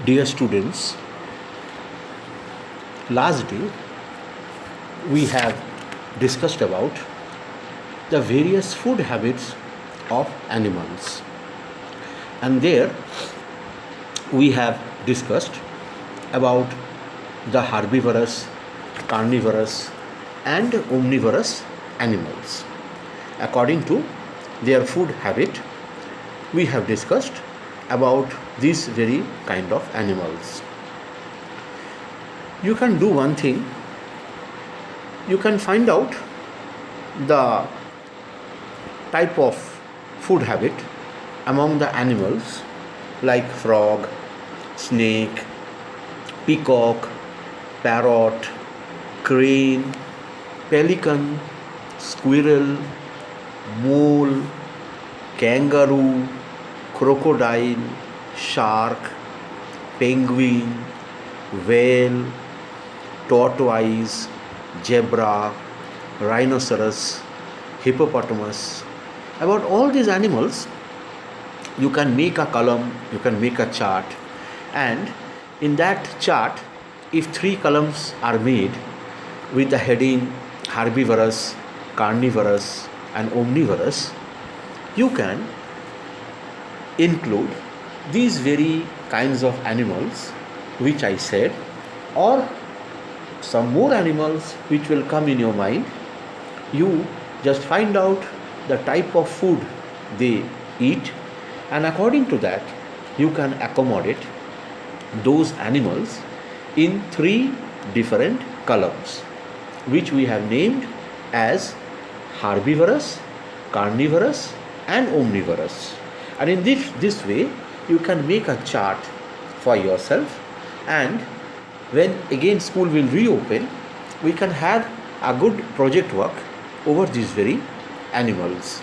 Dear students, last day we have discussed about the various food habits of animals, and there we have discussed about the herbivorous, carnivorous, and omnivorous animals. According to their food habit, we have discussed about these very kind of animals. You can do one thing, you can find out the type of food habit among the animals like frog, snake, peacock, parrot, crane, pelican, squirrel, mole, kangaroo, crocodile, shark, penguin, whale, tortoise, zebra, rhinoceros, hippopotamus. About all these animals, you can make a column, you can make a chart, and in that chart, if three columns are made with the heading herbivorous, carnivorous, and omnivorous, you can include these very kinds of animals which I said, or some more animals which will come in your mind. You just find out the type of food they eat, and according to that you can accommodate those animals in three different columns which we have named as herbivorous, carnivorous, and omnivorous. And in this way you can make a chart for yourself, and when again school will reopen, we can have a good project work over these very animals.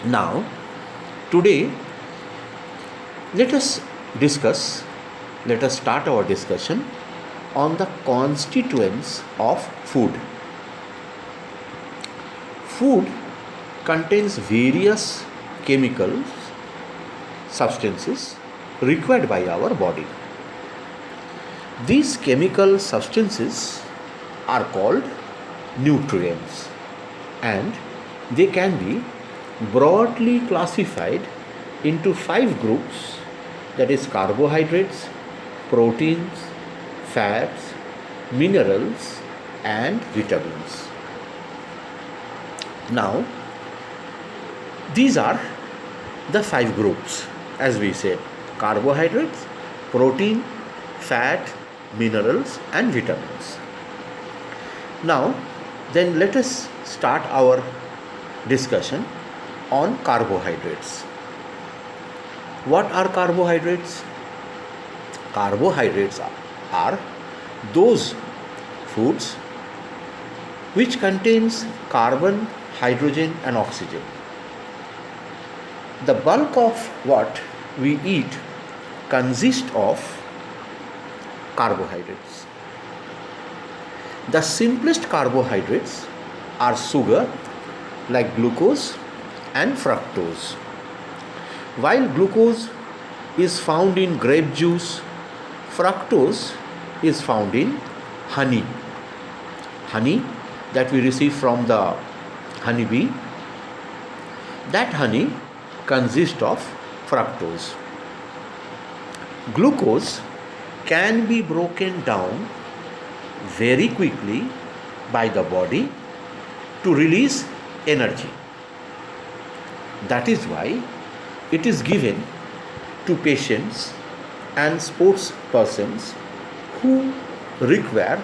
Now, today, let us start our discussion on the constituents of food. Food contains various chemicals, substances required by our body. These chemical substances are called nutrients, and they can be broadly classified into 5 groups, that is carbohydrates, proteins, fats, minerals, and vitamins. Now, these are the 5 groups, as we said: carbohydrates, protein, fat, minerals, and vitamins. Now, then let us start our discussion on carbohydrates. What are carbohydrates? Carbohydrates are those foods which contains carbon, hydrogen, and oxygen. The bulk of what we eat consists of carbohydrates. The simplest carbohydrates are sugar like glucose and fructose. While glucose is found in grape juice, fructose is found in honey. Honey that we receive from the honeybee, that honey consists of fructose. Glucose can be broken down very quickly by the body to release energy. That is why it is given to patients and sports persons who require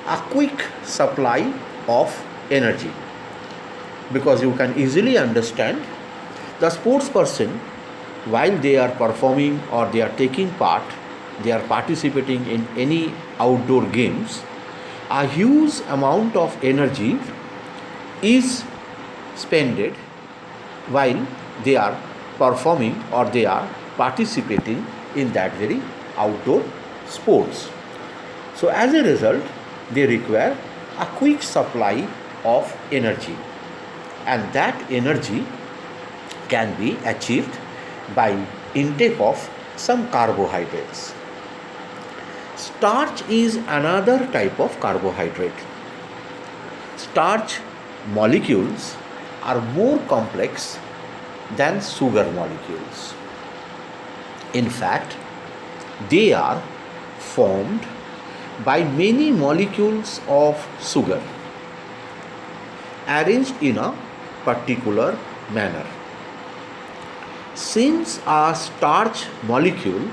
a quick supply of energy. Because you can easily understand, the sports person, while they are performing or they are taking part, they are participating in any outdoor games, a huge amount of energy is spended while they are performing or they are participating in that very outdoor sports. So as a result, they require a quick supply of energy, and that energy can be achieved by intake of some carbohydrates. Starch is another type of carbohydrate. Starch molecules are more complex than sugar molecules. In fact, they are formed by many molecules of sugar arranged in a particular manner. Since a starch molecule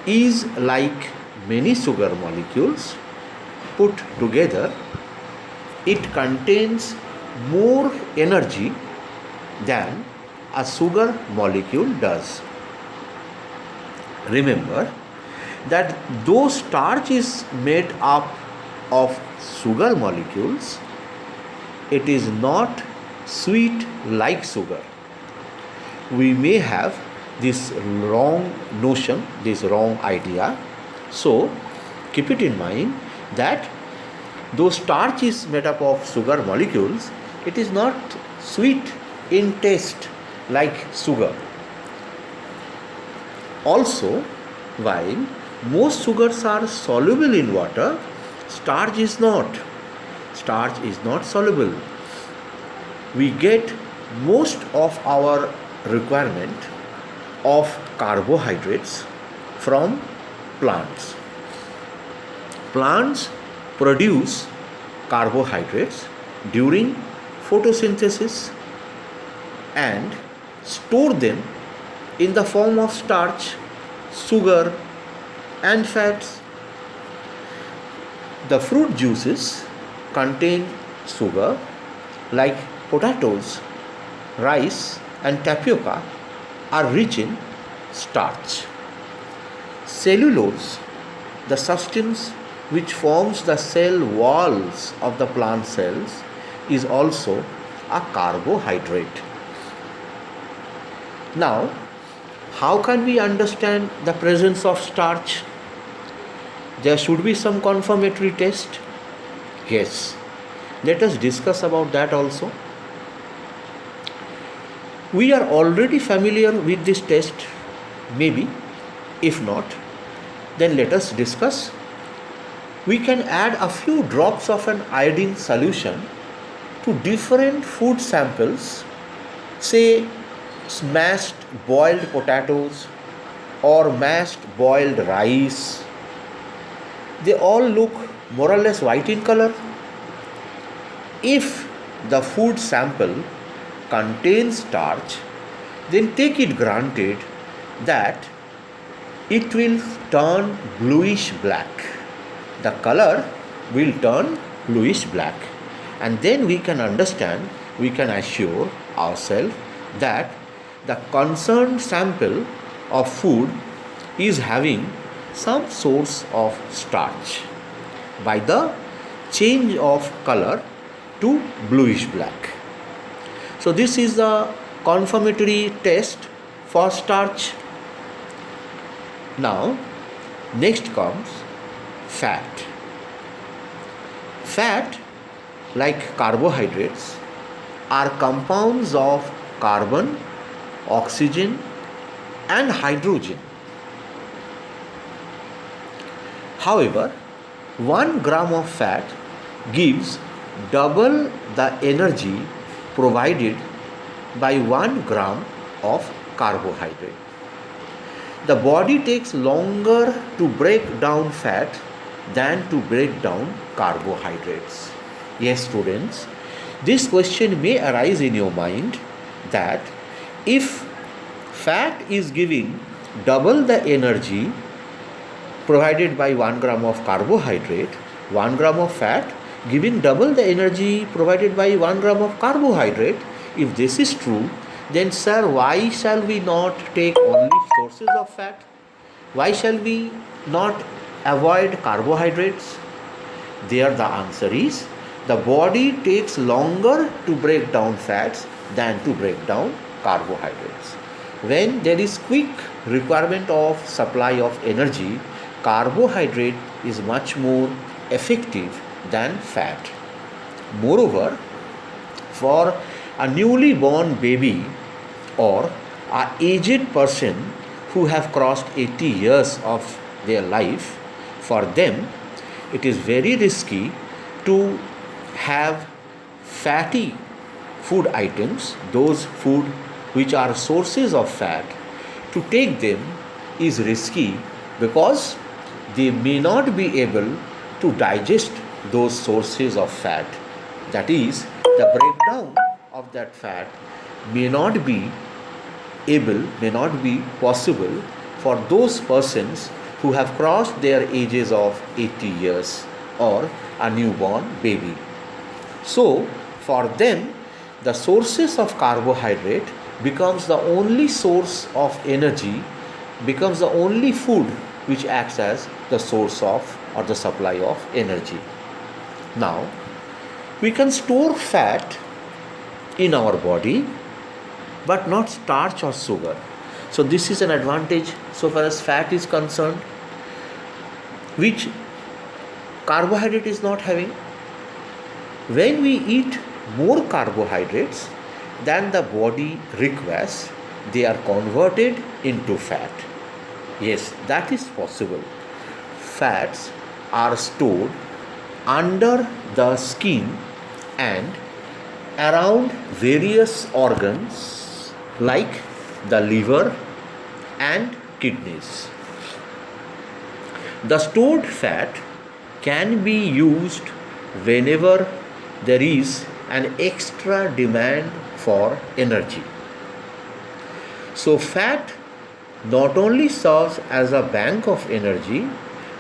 is like many sugar molecules put together, it contains more energy than a sugar molecule does. Remember that though starch is made up of sugar molecules, it is not sweet like sugar. We may have this wrong notion, this wrong idea. So keep it in mind that though starch is made up of sugar molecules, it is not sweet in taste like sugar. Also, while most sugars are soluble in water, starch is not. Starch is not soluble. We get most of our requirement of carbohydrates from plants. Plants produce carbohydrates during photosynthesis and store them in the form of starch, sugar, and fats. The fruit juices contain sugar, like potatoes, rice, and tapioca are rich in starch. Cellulose, the substance which forms the cell walls of the plant cells, is also a carbohydrate. Now, how can we understand the presence of starch? There should be some confirmatory test. Yes, let us discuss about that also. We are already familiar with this test, maybe. If not, then let us discuss. We can add a few drops of an iodine solution to different food samples, say mashed boiled potatoes or mashed boiled rice. They all look more or less white in color. If the food sample contains starch, then take it granted that it will turn bluish black. The color will turn bluish black, and then we can understand, we can assure ourselves that the concerned sample of food is having some source of starch by the change of color to bluish black. So this is the confirmatory test for starch. Now, next comes fat. Fat, like carbohydrates, are compounds of carbon, oxygen, and hydrogen. However, 1 gram of fat gives double the energy provided by 1 gram of carbohydrate. The body takes longer to break down fat than to break down carbohydrates. Yes, students, this question may arise in your mind that if fat is giving double the energy provided by 1 gram of carbohydrate, 1 gram of fat giving double the energy provided by 1 gram of carbohydrate, if this is true, then sir, why shall we not take only sources of fat? Why shall we not avoid carbohydrates? There the answer is, the body takes longer to break down fats than to break down carbohydrates. When there is quick requirement of supply of energy, carbohydrate is much more effective than fat. Moreover, for a newly born baby or an aged person who have crossed 80 years of their life, For them, it is very risky to have fatty food items, those food which are sources of fat. To take them is risky because they may not be able to digest those sources of fat. That is, the breakdown of that fat may not be may not be possible for those persons who have crossed their ages of 80 years or a newborn baby. So, for them, the sources of carbohydrate becomes the only source of energy, becomes the only food which acts as the source of or the supply of energy. Now, we can store fat in our body but not starch or sugar. So this is an advantage so far as fat is concerned, which carbohydrate is not having. When we eat more carbohydrates than the body requires, they are converted into fat. Yes, that is possible. Fats are stored under the skin and around various organs like the liver and kidneys. The stored fat can be used whenever there is an extra demand for energy. So, fat not only serves as a bank of energy,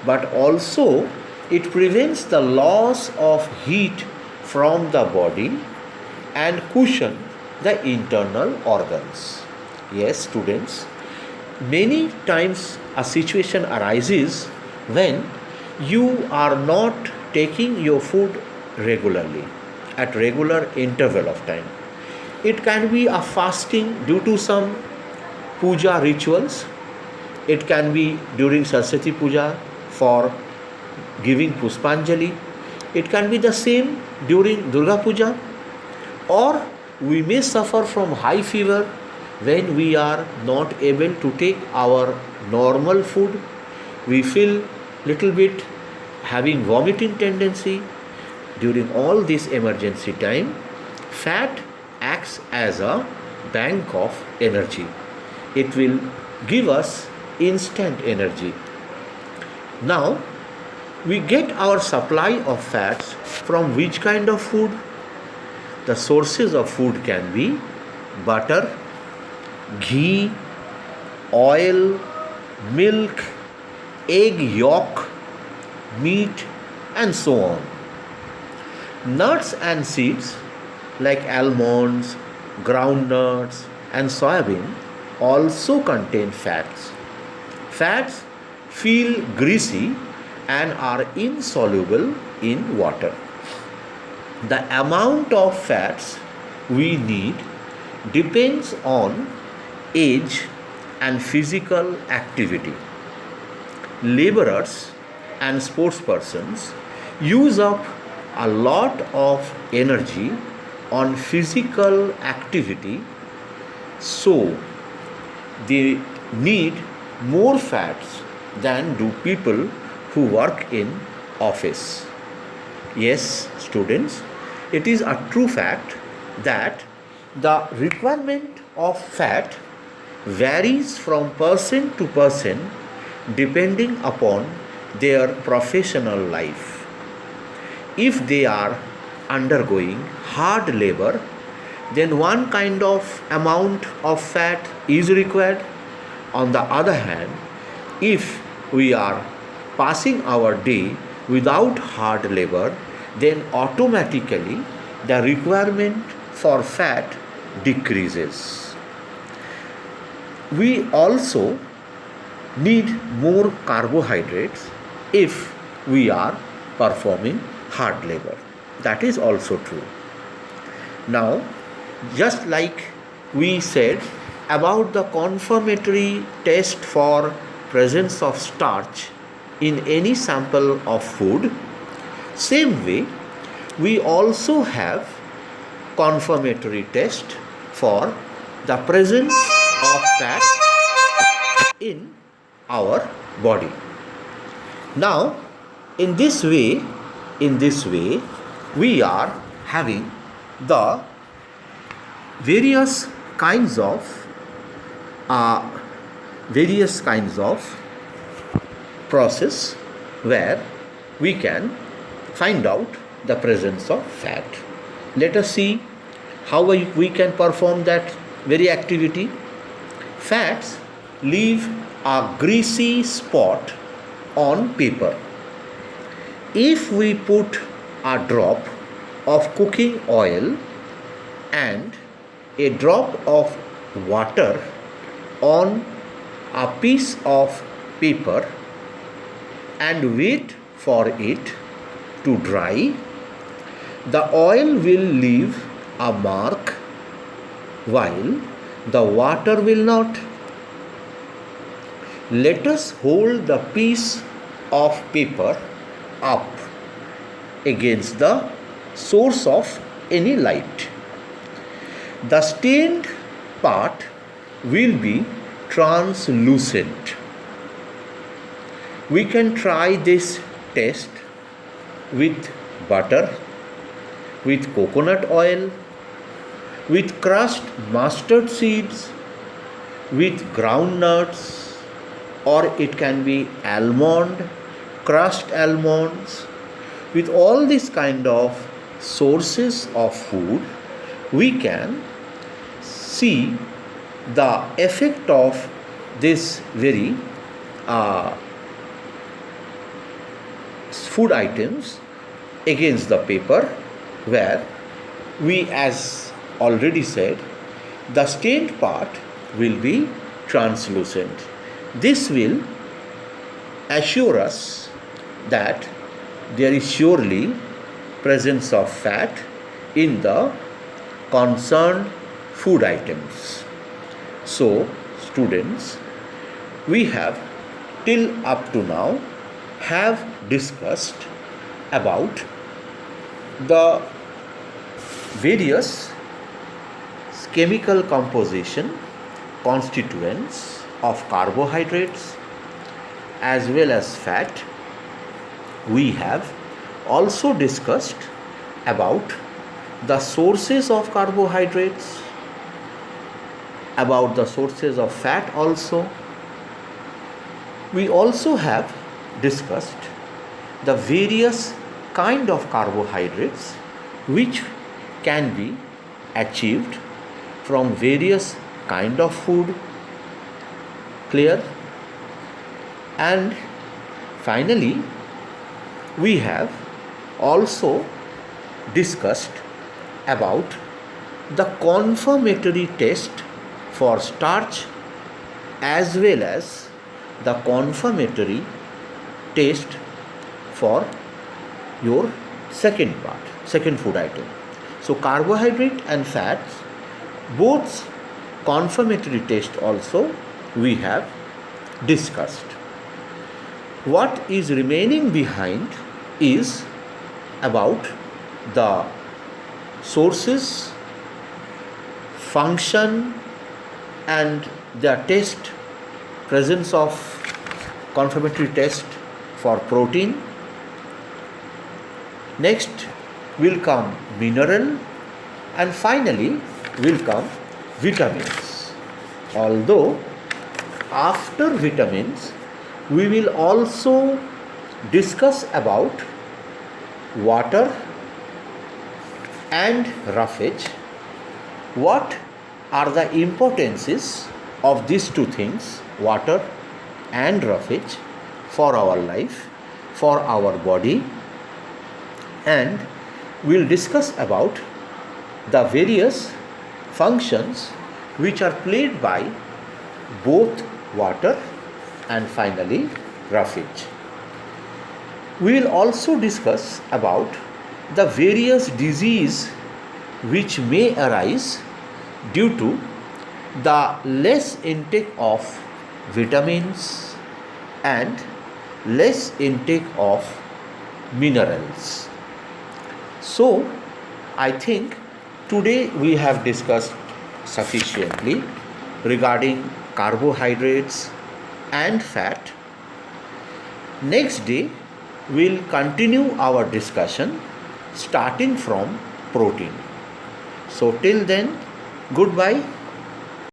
but also it prevents the loss of heat from the body and cushion the internal organs. Yes, students, many times a situation arises when you are not taking your food regularly at regular interval of time. It can be a fasting due to some puja rituals. It can be during Saraswati Puja for giving Puspanjali. It can be the same during Durga Puja, or we may suffer from high fever when we are not able to take our normal food. We feel little bit having vomiting tendency. During all this emergency time, fat acts as a bank of energy. It will give us instant energy. Now, we get our supply of fats from which kind of food? The sources of food can be butter, ghee, oil, milk, egg yolk, meat, and so on. Nuts and seeds like almonds, groundnuts, and soybean also contain fats. Fats feel greasy and are insoluble in water. The amount of fats we need depends on age and physical activity. Laborers and sportspersons use up a lot of energy on physical activity, so they need more fats than do people who work in office. Yes, students, it is a true fact that the requirement of fat varies from person to person depending upon their professional life. If they are undergoing hard labor, then one kind of amount of fat is required. On the other hand, if we are passing our day without hard labor, then automatically the requirement for fat decreases. We also need more carbohydrates if we are performing hard labor. That is also true. Now, just like we said about the confirmatory test for presence of starch in any sample of food, same way we also have confirmatory test for the presence of fat in our body. Now, in this way, we are having the various kinds of process where we can find out the presence of fat. Let us see how we can perform that very activity. Fats leave a greasy spot on paper. If we put a drop of cooking oil and a drop of water on a piece of paper and wait for it to dry, the oil will leave a mark while the water will not. Let us hold the piece of paper up against the source of any light. The stained part will be translucent. We can try this test with butter, with coconut oil, with crushed mustard seeds, with groundnuts, or it can be almond, crushed almonds. With all these kind of sources of food, we can see the effect of this very food items against the paper, where we, as already said, the stained part will be translucent. This will assure us that there is surely presence of fat in the concerned food items. So, students, we have till up to now have discussed about the various chemical composition constituents of carbohydrates as well as fat. We have also discussed about the sources of carbohydrates, about the sources of fat also. We also have discussed the various kind of carbohydrates which can be achieved from various kind of food. Clear? And finally, we have also discussed about the confirmatory test for starch as well as the confirmatory test for your second food item. So carbohydrate and fats, both confirmatory test also we have discussed. What is remaining behind is about the sources, function, and the test, presence of confirmatory test for protein. Next will come mineral, and finally will come vitamins. Although after vitamins we will also discuss about water and roughage. What are the importances of these two things, water and roughage, for our life, for our body, and we'll discuss about the various functions which are played by both water and finally roughage. We will also discuss about the various diseases which may arise due to the less intake of vitamins and less intake of minerals. So, I think today we have discussed sufficiently regarding carbohydrates and fat. Next day, we'll continue our discussion starting from protein. So, till then, goodbye.